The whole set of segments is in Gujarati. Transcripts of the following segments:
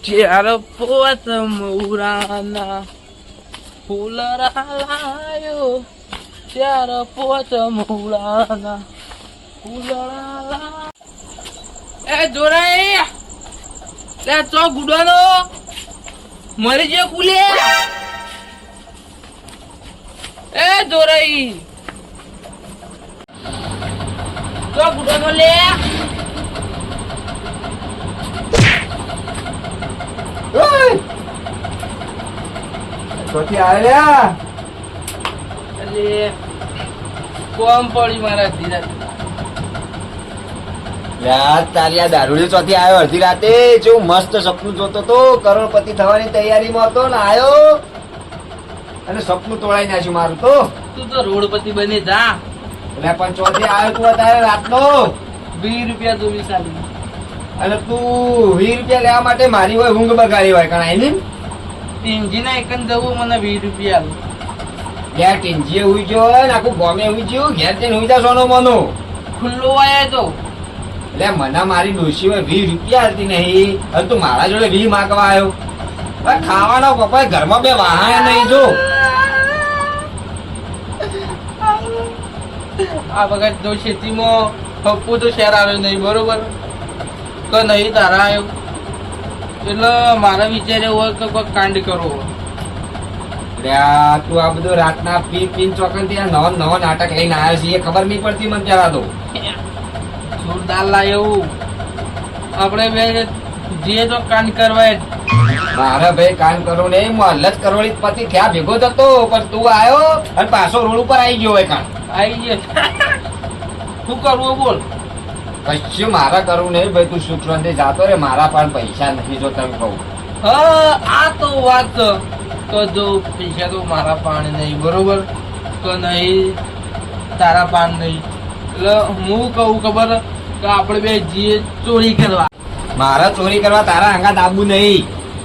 ચાર પોત મોરાના ફૂલરા લાયો, ચાર પોત મોરાના ફૂલરા લાયો. એ જોરાઈ લે ચો ગુડાનો મરી જે કુલે. એ જોરાઈ ચો ગુડાનો લે. ચોથી આવ્યા એટલે કોમ પડી મારા ધીરા. તારી આ દારૂડી ચોથી આવ્યો અડધી રાતે જેવું મસ્ત સપનું જોતો તો કરોડપતિ થવાની તૈયારીમાં હતો ને આવ્યો અને સપનું તોડાઈ નાખ્યું મારું તો. તું તો રોડપતિ બની જા. એટલે પણ ચોથી આવ્યો તું અત્યારે રાતનો 20 રૂપિયા દોરી સાલી અને તું 20 રૂપિયા લેવા માટે મારી હોય ઊંઘ બગાડી હોય કારણ આઈ ટીંજીના એકન જવું મને 20 રૂપિયા ઘેર ટીંજીએ ઉઈ ગયો હોય ને આખું ગોમે ઉઈ ગયું ઘેર જઈને ઉઈ જા સોનો મોનો ખુલ્લો આયા તો. એટલે મને મારી ડોશી હોય 20 રૂપિયા હતી નહીં અને તું મારા જોડે 20 માંગવા આવ્યો. ખાવાનો પપ્પા ઘરમાં બે વાહન નહીં જો આ વખત જો ખેતીમાં પપ્પુ તો શહેર આવ્યો નહીં બરોબર કે નહીં તારા આવ્યો એટલે મારા વિચાર એવો હોય કે કોઈ કાંડ કરવો. તું આ બધું રાતના પીન ચોકન થી નવો નાટક લઈને આવ્યો છે એ ખબર નહીં પડતી મને પેલા તો. જોરદાર લાય એવું આપણે બે જે તો કાંડ કરવા. મારે ભાઈ કામ કરવું નહીં હું હલ્લત કરોડી પતિ ક્યાં ભેગો થતો પણ તું આવ્યો અને પાછો રોડ ઉપર આવી ગયો હોય કામ આવી ગયો. શું કરવું બોલ. કશું મારા કરવું નહીં ભાઈ તું સુખ શાંતિ જાતો રે મારા પણ પૈસા નથી જો તમે કહું. હા આ તો વાત તો જો પૈસા તો મારા પાન નહીં બરોબર તો નહીં તારા પાન નહીં એટલે હું કહું ખબર કે આપણે બે જઈએ ચોરી કરવા. મારા ચોરી કરવા તારા આંગા દાબુ નહીં.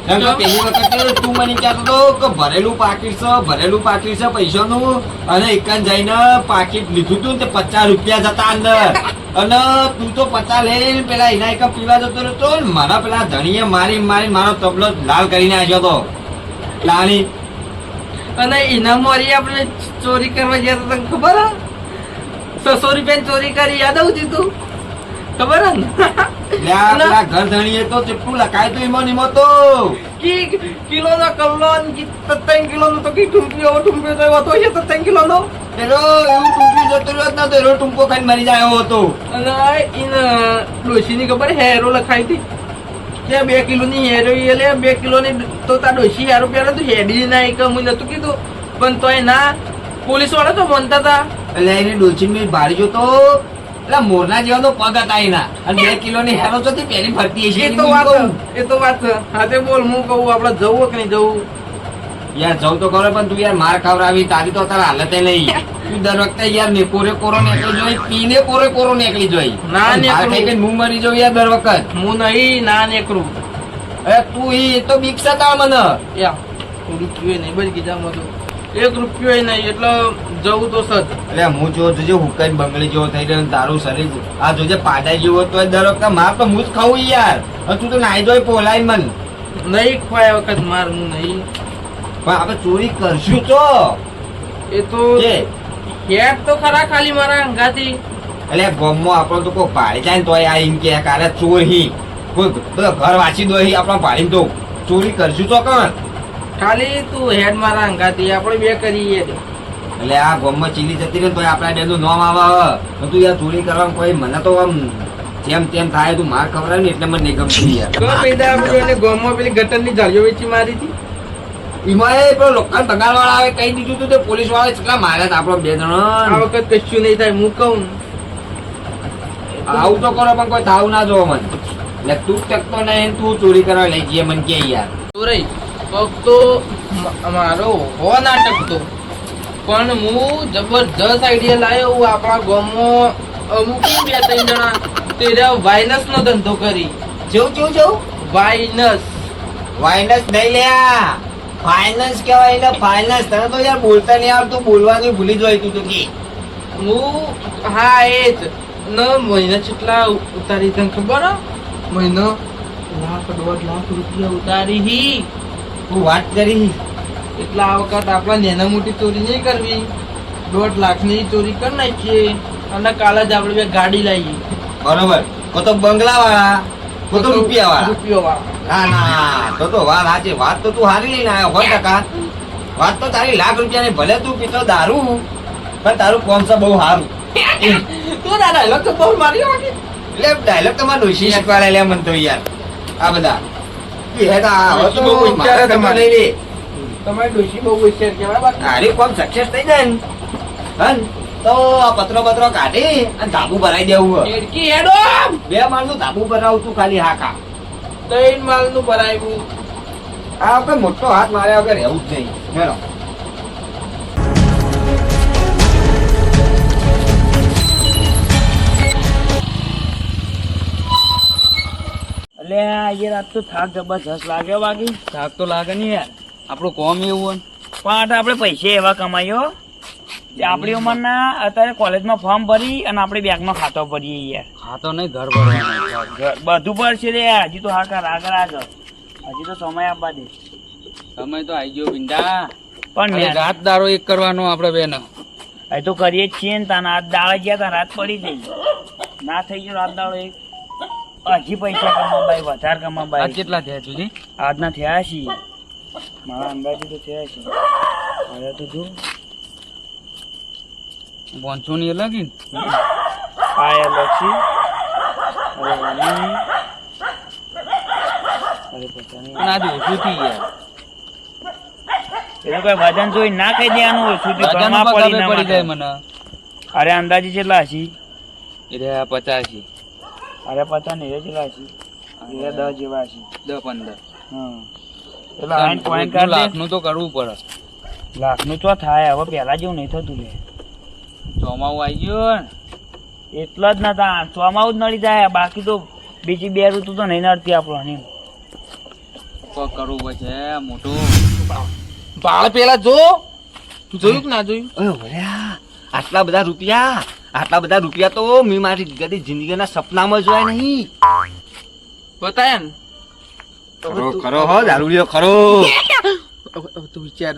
પેલી વખત તું મને કહેતો હતો કે ભરેલું પાકીટ છે પૈસાનું અને એકન જઈને પાકીટ લીધું તું ને 50 રૂપિયા જતા અંદર અને તું તો 50 લઈને પેલા એના એક પીવા જતો રહેતો મારા પેલા ધણીએ મારી મારો તબલો લાલ કરીને આવ્યો હતો લાણી. અને એના મારી આપણે ચોરી કરવા ગયા તને ખબર હે 600 રૂપિયા ચોરી કરી યાદ આવતી તું ખબર હે ને. પેલા ઘર ધણીએ તો કેટલું લખાય તો એમાં તો કિલો નો કલ્લો 3 કિલો નો તો કી ટુંપિયો તો હતો છે 3 કિલો નો પેલો એવું ટૂંકી જતો રહ્યો ના તો એનો ટૂંકો ખાઈને મરી જાય એવો હતો. અને એને ડોશીની ખબર હેરો લખાઈ હતી કે 2 કિલોની હેરો એટલે 2 કિલોની તો તાર ડોશી હેરો પહેરો તો હેડી ના એક હું નતું કીધું પણ તોય ના પોલીસ વાળા તો બનતા હતા. એટલે એને ડોચીને ભાડી જોતો એટલે મોરના જેવાનો પગ હતા એના અને 2 કિલોની હેરો તો પેલી ફરતી હશે. એ તો વાત હાથે બોલ હું કહું આપડે જવું કે નહીં જવું. યાર જવું તો ખરો પણ તું યાર માર ખવડાવી તારી તો તારા હાલત નહીં. તું દર વખતે યાર ને કોરો નીકળી જોઈ પીને કોરો નીકળી જોઈ ના નીકળું હું મરી જાઉં યાર દર વખત હું નહીં ના નીકળું. અરે તું એ તો બીક સતા મને યા રૂપિયો નહીં બસ કીધા તો 1 રૂપિયો નહીં એટલે જવું તો સજ. એટલે હું જોજે હુકાઈ બંગડી જેવો થઈ રહ્યો તારું શરીર આ જોજે પાડાઈ જેવો તો દર વખતે માર તો હું જ ખાવું યાર. તું તો નાઈ જોઈ પોલાય મન નહીં ખવાય વખત માર હું નહીં. પણ આપણે ચોરી કરશું તો એ તો હેડ તો ખરા ખાલી મારા અંગાથી. એટલે ગામમાં આપણો તો કોઈ ભાડી જાય ને તો આ એમ કે કારે ચોર હી કોઈ બધો ઘર વાંચી દો આપણા ભાડી તો ચોરી કરશું તો કણ ખાલી તું હેડ મારા અંગાથી આપણે બે કરીએ. એટલે આ ગામમાં ચીલી જતી રહે તો આપણા બેનું નામ આવે તું યાર ચોરી કરવાનું કોઈ મને તો આમ જેમ તેમ થાય તું માર ખવડાવે ને એટલે મને નહીં ગમતું યાર. ગામમાં પેલી ગટરની જાળીઓ વેચી મારી હતી એમાં પેલો લોકલ બંગાળ વાળા આવે કહી દીધું તું તો પોલીસ વાળા કેટલા માર્યા હતા આપણો 2 જણો. આ વખત કશું નહીં થાય હું કહું. આવું તો કરો પણ કોઈ થાવ ના જોવો મને. એટલે તું ટકતો નહીં તું ચોરી કરવા લઈ જઈએ મને કે યાર. ચોરી તો મારો હો ના ટકતો પણ હું જબરજસ્ત આઈડિયા લાવ્યો. આપણા ગામમાં અમુક 2-3 જણા તેરા વાયનસ નો ધંધો કરી. જેવું વાયનસ નહીં લ્યા ફાઇનાન્સ કહેવાય એટલે ફાઇનાન્સ. તને તો યાર બોલતા નહીં આવતું બોલવાનું ભૂલી જોઈ તું તો કે હું હા એ જ ન મહિના કેટલા ઉતારી તને ખબર મહિનો 1.5 લાખ રૂપિયા ઉતારી હી. તું વાત કરી. એટલે આ વખત આપણે નાના મોટી ચોરી નહીં કરવી, 1.5 લાખની ચોરી કરી નાખીએ અને કાલે જ આપણે બે ગાડી લાવીએ. બરોબર. કો તો બંગલા વાળા, કો તો રૂપિયા વાળા. રૂપિયો વાળા. ના તો વાત સાચી. વાત તો તું હારી લઈને આવ્યો 100%. વાત તો તારી ₹1,00,000 ભલે તું પીતો દારૂ, પણ તારું કોમ છે બહુ સારું. તું ના ડાયલોગ તો બહુ મારી વાગે. એટલે ડાયલોગ તમારે ડોશી શીખવાડે લે મન તો યાર. આ બધા ડોશી બહુ હોશિયાર તમારી. તમારી ડોશી બહુ હોશિયાર કહેવાય બાકી. હારી કોમ સક્સેસ થઈ જાય ને હન, તો આ પત્રો કાઢી અને ધાબુ ભરાઈ દેવું. હેડકી હેડો. 2 માળનું ધાબુ ભરાવું તું ખાલી હાકા. 3 માળનું ભરાયું. આ આપણે મોટો હાથ માર્યા વગર રહેવું જ નહીં. હેલો. એટલે યાર આજ તો થાક જબરજસ્ત લાગ્યો બાકી. થાક તો લાગે નહીં યાર, આપણું કોમ એવું હોય. પણ આપણે પૈસા એવા કમાયો કે આપણી ઉંમરના અત્યારે કોલેજમાં ફોર્મ ભરી અને આપણે બેંકમાં ખાતો ભરીએ યાર. ખાતો નહીં, ઘર ભરવાનું. બધું ભરશે રે હજી તો આગળ હજી તો સમય આપવા દે. સમય તો આવી ગયો બિંદા. પણ અરે રાત દારો એક કરવાનો આપણે બેન. એ તો કરીએ જ છીએ ને તાને આજ દાડા ગયા તા રાત પડી જઈ. ના થઈ ગયો રાત દાડો એક. હજી પૈસા કમાવાય, વધારે આ કમાવાય. કેટલા થયા સુધી? આજના થયા છીએ મારા અંદાજે તો થયા છે. હવે તો જો 500 ની અલગ ને. પાયા લક્ષી અરે વાની અરે પોતાની પણ આજે ઓછું થઈ યાર. એ તો કઈ વજન જોઈ ના કહી દેવાનું ઓછું થયું, વજન ઘરમાં ઉપર પડી ના ખબર પડી જાય માટે. મને. અરે અંદાજે કેટલા હશી? એટલે 85, અરે પતા નહીં રે કેટલા હશી? એટલે 10 જેવા હશી. 10, 15. હા એટલે આઈન પોઈન્ટ કાઢ દે. લાખનું તો કરવું પડે. લાખનું તો થાય હવે, પહેલા જેવું નહીં થતું લે. ચોમાવું આવી ગયું ને. એટલા જ નતા, ચોમાવું જ નડી જાય, બાકી તો બીજી 2 ઋતુ તો નહીં નડતી આપણને. કોક કરવું પડશે મોટું. બાળ પેલા જો તું જોયું કે ના જોયું? ઓય ભર્યા, આટલા બધા રૂપિયા તો મેં મારી ગદી જિંદગીના સપનામાં જોયા નહીં. બતાયા ને. ખરો હો દારૂડિયો ખરો.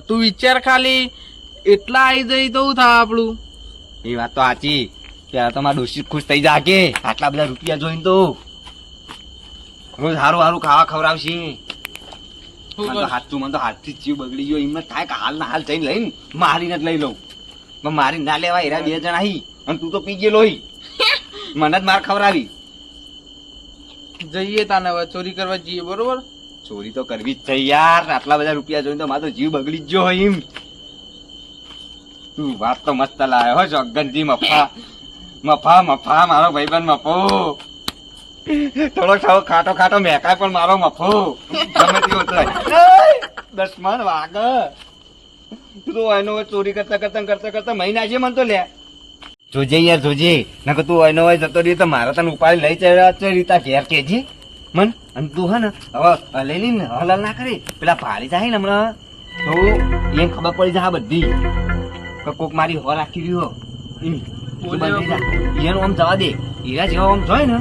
તું વિચાર ખાલી એટલા આવી જઈ તો થાય આપણું. એ વાત તો સાચી. ત્યારે તો મારા ડોશી ખુશ થઈ જા કે આટલા બધા રૂપિયા જોઈને તો રોજ હારું ખાવા ખવડાવશે. મને તો હાથથી જીવ બગડી ગયો. એમને થાય કે હાલ ના હાલ જઈને લઈને મારીને જ લઈ લઉં. પણ મારી ના લેવા એરા 2 જણા હી અને તું તો પી ગયેલો હી. મને જ માર ખવડાવી. જઈએ તાને હવે ચોરી કરવા જઈએ. બરોબર, ચોરી તો કરવી જ છે યાર. આટલા બધા રૂપિયા જોઈને તો મારો તો જીવ બગડી જ ગયો હોય એમ. તું વાત તો મસ્ત લાવ્યો હો જગનજી. મફા મારો ભાઈબંધ મફો. થોડો ખાટો મેકાય પણ મારો મફો ગમે તેવો થાય. દસમન વાગ તું તો એનો ચોરી કરતા મહિના છે મને તો લે. જોજે યાર જોજે, નકર તું એનો હોય જતો રહ્યો તો મારા તને ઉપાડી લઈ ચાલ્યા રીતા ઘેર કેજે મન. અને તું હે ને હવે લઈ લઈને હલાલ ના કરે. પેલા ભાડી જાય ને હમણાં તો એને ખબર પડી જાય બધી કે કોક મારી હો રાખી રહ્યો. એનું આમ જવા દે. હીરા જેવા આમ જોય ને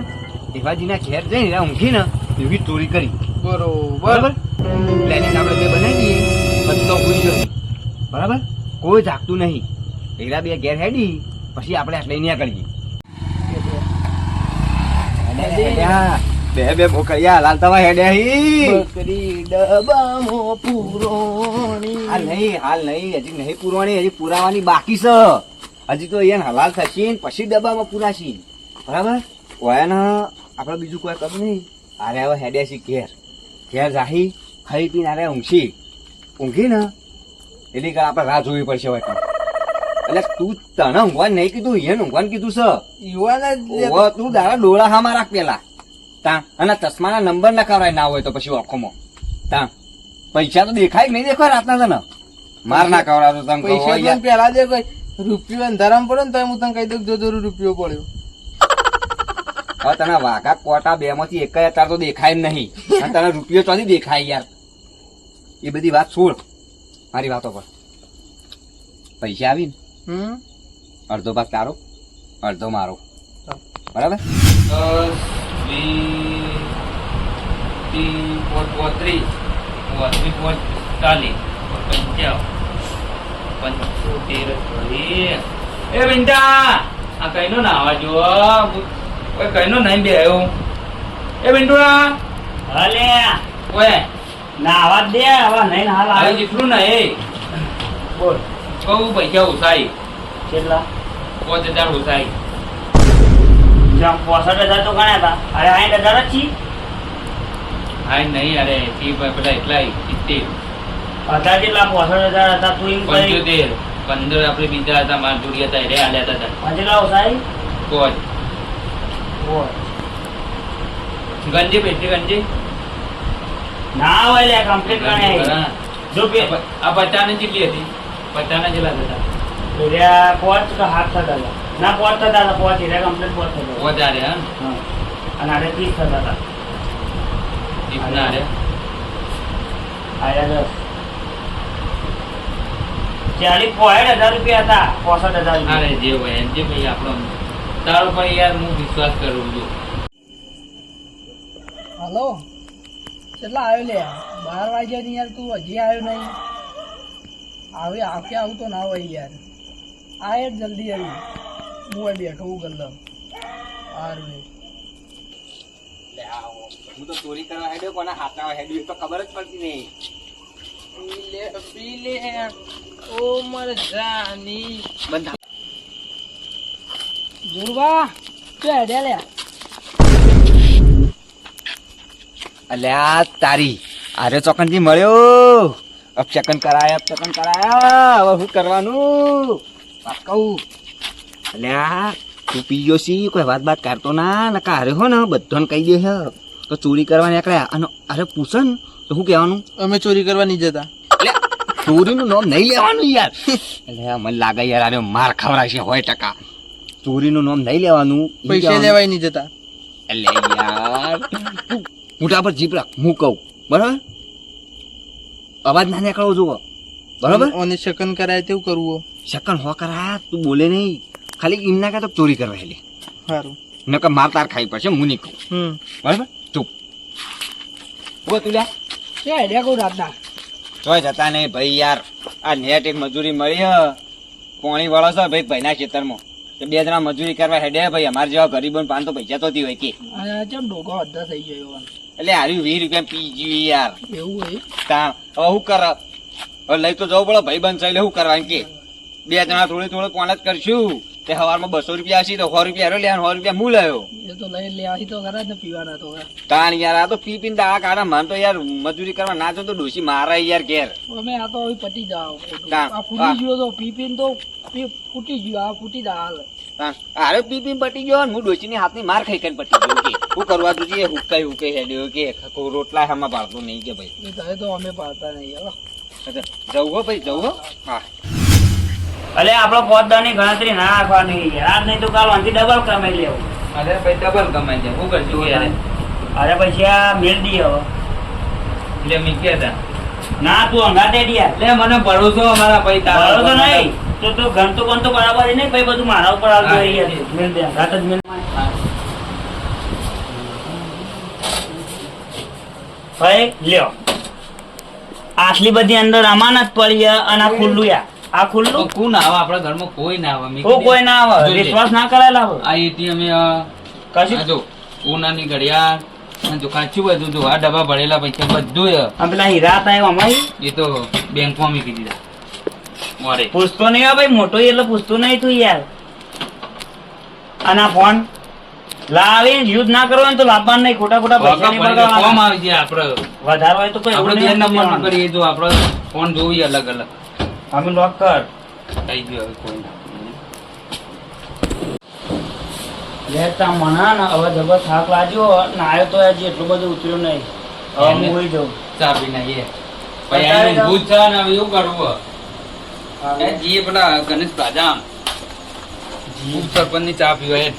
એવાજીના ઘેર જઈને ઊંઘી ને એવી ચોરી કરી. બરોબર. પ્લાનિંગ આપણે બે બનાવી દઈએ, બધો ભૂલી ગયો. બરાબર, કોઈ જાગતું નહીં. હીરા 2 ઘેર હેડી પછી આપણે આટલે નીકળીએ. બે મોકલ્યા લાલતામાં હેડ્યા હી. બકરી ડબામાં પૂરોણી. હાલ નહીં હજી નહીં પૂરવાની, હજી પુરાવાની બાકી છે. હજી તો અહીંયા હલાલ થશે ને પછી ડબ્બામાં પૂરાશી. બરાબર, ઓયાના આપણે બીજું કોઈ કરું નહીં. અરે હવે હેડ્યા છીએ ઘેર જાહી ખાઈ પીને અરે ઊંઘી ને એટલે કે આપણે રાહ જોવી પડશે હોય. એટલે તું તને ઊંઘવાનું નહીં કીધું, એને ઊંઘવાનું કીધું છે. યુવાના તું દાડા ડોળા હામાં રાખ પેલા તા, અને ચશ્માના નંબર ના કરાય ના હોય તો પછી આંખોમાં તા. પૈસા તો દેખાય નહીં દેખાય રાતના તને માર ના કરાવતો તને કહું પૈસા યાર. પેલા દે કોઈ રૂપિયો અંધારામાં પડે ને તો હું તને કહી દઉં જો જરૂર રૂપિયો પડ્યો. હવે તને વાઘા કોટા 2 માંથી એક અત્યારે તો દેખાય જ નહીં. અને તને રૂપિયો ચોથી દેખાય યાર. એ બધી વાત છોડ મારી વાતો પર. પૈસા આવી ને અડધો ભાગ તારો અડધો મારો. બરાબર, 10, 20, 35 40 એ બિંટા આ કઈનો ના આવા જો કોઈ કઈનો નહીં બે આવ્યો એ બિંટુડા હલે ઓય ના આવાજ દે આવા નહીં હાલ આ આવે જેટલું ના એ બોલ કહું પૈસા ઉસાઈ કેટલા 5000 ઉસાઈ જેમ 65,000 તો ગણ્યા હતા અરે 60,000 જ છી હા નહીં અરે એ પેલા એટલા 70 હતા જેટલા 65,000 હતા તું એમ કરી 15 આપણે બીજા હતા માર જોડી હતા રે આલ્યા હતા કેટલા ઓસાઈ કોઈ બોલ ગંજી બેટી ગંજી ના હોય લે કમ્પ્લીટ ગણ્યા જો બે આ 50 ની કેટલી હતી 50 ના જેટલા હતા એરિયા 5 કે 7 થતા હતા ના 5 થતા હતા 5 એરિયા કમ્પ્લીટ 5 થતા હતા વધારે હા હા અને આરે 30 થતા હતા દીપના રે આયા 10 40,000 રૂપિયા હતા 65,000 અરે જે હોય એમ જે ભાઈ આપણો તારો પર યાર હું વિશ્વાસ કરું છું હલો કેટલા આવ્યો લે 12 વાગ્યા ની યાર તું હજી આવ્યો નહીં આવે આખે આવું તો ના હોય યાર આય જ જલ્દી આવી હું બેઠો હું ગલ્લો હારું હું તો ચોરી કરવા હેડ્યો કોના હાથમાં હેડ્યો તો ખબર જ પડતી નહીં પી લે ઓ મર જાની બંધ જોરવા શું હેડ્યા લે અલ્યા તારી આરે ચોકનથી મળ્યો અપચકન કરાયા હવે શું કરવાનું વાત કહું અલ્યા તું પીયો છી કોઈ વાત કરતો ના નકા હારે હો ને બધાને કહી દે છે તો ચોરી કરવા નીકળ્યા અને અરે પૂછન તો શું કહેવાનું અમે ચોરી કરવા નહીં જતા એટલે ચોરીનું નામ નહીં લેવાનું યાર એટલે મને લાગે યાર આરે માર ખવડાવશે 100%. ચોરીનું નામ નહીં લેવાનું પૈસા લેવાય નહીં જતા એટલે યાર મોટા પર જીપ રાખ હું કહું બરાબર અવાજ ના નીકળવો જુઓ બરાબર અને શકન કરાય તેવું કરવું શકન હો કરા તું બોલે નહીં ખાલી એમ ના કે તો ચોરી કરવા હેલે સારું નકર માર તાર ખાઈ પડશે હું નહીં કહું બરાબર ચૂપ ઓ તું લ્યા શું હેડ્યા કહું રાતના તોય જતા નહીં ભાઈ યાર આ નેટ એક મજૂરી મળી હ પોણી વાળો છે ભાઈ ભાઈના ખેતરમાં તો 2 જણા મજૂરી કરવા હેડે ભાઈ અમારા જેવા ગરીબોને પાન તો પૈસા તોતી હોય કે ચમ ડોકો અડધા થઈ ગયો એટલે હારી 20 રૂપિયા પી ગયું યાર એવું હોય તા હવે શું કર હવે લઈ તો જવું પડે ભાઈ બંધ ચાલે શું કરવાનું કે 2 જણા થોડે પોણ જ કરશું તે સવારમાં 200 રૂપિયા હશે તો 100 રૂપિયા લે 100 રૂપિયા હું લાવ્યો એ તો લઈ લે આહી તો ખરા જ ને પીવાના તો તાણ યાર આ તો પી પીને દાડા કાઢા મન તો યાર મજૂરી કરવા ના જો તો ડોસી મારા યાર ઘેર અમે આ તો હવે પટી જાવ ના, આ ફૂટી ગયો તો પી પીને તો ફૂટી ગયો આ ફૂટી જા હાલ તાણ અરે પી પીને પટી ગયો ને હું ડોસીની હાથની માર ખાઈ ખાઈને પટી ગયો કે શું કરવા જોઈએ હુકાઈ હેડ્યો કે રોટલા હામાં પાડતો નહીં કે ભાઈ એ તારે તો અમે પાડતા નહીં હલો જવું હો ભાઈ જવું હો હા અલે આપણો પોતદાની ગણતરી ના રાખવાની યાર નહીં તો કાલ વાંચી ડબલ કમાઈ લેવું અરે ભાઈ ડબલ કમાઈ જાય શું કરશું યાર અરે પૈસા મેળ દી હવે એટલે મી કેતા ના તું અંગાતે દિયા લે મને ભરોસો અમારા ભાઈ તારો તો નહીં તો ઘર તો કોણ તો બરાબર નહીં ભાઈ બધું મારા ઉપર આવતું હા, હોય યાર મેળ દે અંગાત જ મેળ ભાઈ લ્યો આટલી બધી અંદર અમાનત પડી અને આ ખુલ્લું યાર આ ખુલ્લું કોણ આવે આપણા ઘરમાં કોઈ ના આવે મી કોઈ ના આવે જોઈ લે. વિશ્વાસ ના કરાયેલા હોય આ એટીએમ કશું જો ઉનાની ઘડિયાળ અને જો કાચું બધું જો આ ડબ્બા ભરેલા પૈસા બધું આ પેલા હીરા હતા એવા અમારી એ તો બેંકમાં મૂકી દીધા મોરે પૂછતો નહીં હોય ભાઈ મોટો એટલે પૂછતો નહીં તું યાર અને આ ફોન લાવી યુઝ ના કરવો હોય ને તો લાવવાનું નહીં ખોટા ખોટા પૈસા નહીં ફોર્મ બગાડવાના. આવી જાય આપડે વધારે હોય તો કોઈ એવું આપણે બે નહીં નંબર કરવાનું. કરીએ જો આપડે ફોન જોઈએ અલગ અલગ અમે લોક કર થઈ ગયો હવે કોઈ ના. લેતા મના ને હવે જબર થાક લાગ્યો ને આવ્યો તો હજી એટલું બધું ઉતર્યું નહીં હવે હું હોઈ જાઉં ચા પી નાખીએ પછી અત્યારે આનું તો- ભૂત છે ને હવે એવું કરવું એ જીએ પેલા ગણેશ પ્લાઝા સરપંચ ની ચા પીવાય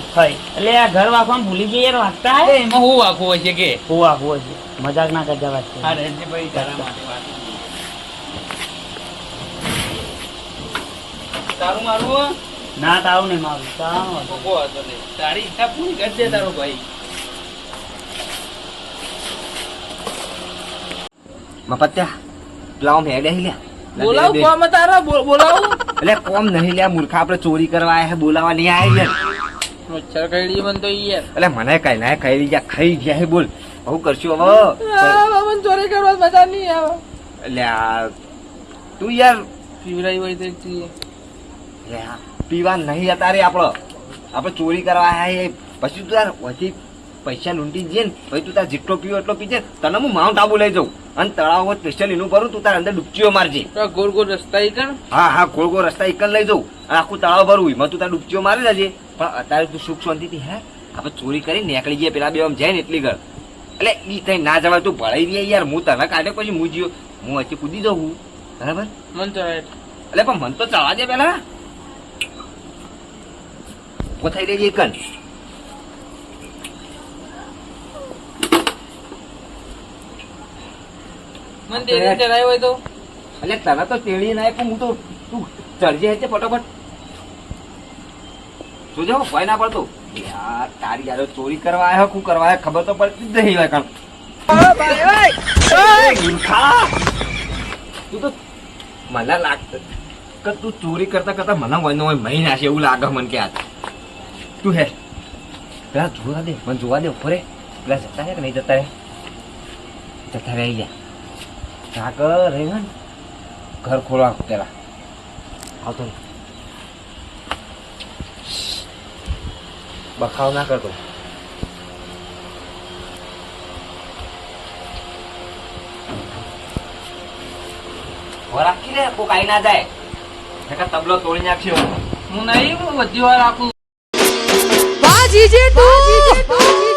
ભાઈ એટલે આ ઘર વાંખવાનું ભૂલી જઈએ યાર વાંચતા હે એમાં હું આખું હોય છે કે હું આખું હશે મજાક ના કરતા વાત હા રેજીભાઈ તારા માટે વાત તારું મારું ના તાવ નહીં મારું તાવ કોઈ વાંધો નહીં. તારી ઈચ્છા પૂરી કરજે તારો ભાઈ. મપત્યા પેલા આમ હેડે હી લ્યા. બોલાવ કોમ તારા બોલાવ એટલે કોમ નહીં લ્યા મૂર્ખા આપણે ચોરી કરવા આયા છે બોલાવા નહીં આયા યાર. મચ્છર કઈડી મન તો યાર એટલે મને કઈ ના ખાઈ ગયા ખાઈ ગયા હે બોલ હું કરશું હવે બાબા ચોરી કરવા મજા નહીં આવે એટલે આ તું યાર પીવરાઈ હોય તો છીએ લે આ પીવા નહીં અતારે આપણે ચોરી કરવા આયા એ પછી તું યાર વધી પૈસા લૂંટી જઈએ ને પછી તું તાર જેટલો પીવો એટલો પીજે તને હું માઉન્ટ આબુ લઈ જાઉં અને તળાવ સ્પેશિયલ એનું ભરું તું તાર અંદર ડૂબચીઓ મારજે ગોળ ગોળ રસ્તા ઈ કણ હા ગોળ ગોળ રસ્તા એકન લઈ જાઉં અને આખું તળાવ ભરવું એમાં તું તાર ડૂબચીઓ મારી જજે પણ અત્યારે તું સુખ શાંતિથી હે આપણે ચોરી કરી નીકળી જઈએ પેલા બે આમ જાય ને એટલી ઘર એટલે ઈ થઈ ના જવાય તું ભળાઈ રહી યાર હું તને કાઢે પછી હું જીઓ હું વચ્ચે કૂદી જાઉં બરાબર મન ચડાય એટલે પણ મન તો ચડવા દે પેલા કોથાઈ રહેજે એકન મન તેરી ચડાય હોય તો એટલે તને તો તેડી ના પણ હું તો તું ચડજે હેચે ફટાફટ તું જો ભય ના પડતો યાર તારી યાર ચોરી કરવા આવ્યો શું કરવા આવ્યો ખબર તો પડતી જ નહીં હોય કામ તું તો મને લાગત કે તું ચોરી કરતા કરતા મને વનો હોય મહી નાખે એવું લાગે મને કે આ તું હે પેલા જોવા દે મને જોવા દે ઉપર પેલા જતા રહે કે નહીં જતા રહે જતા રહી ગયા આગળ રહે ને ઘર ખોલવા પેલા આવતો નહીં બખાવ ના કરતો રાખી લે કોક આઈ ના જાય તબલો તોડી નાખશે હું નહીં બધી વાર આપું બાજી જે તું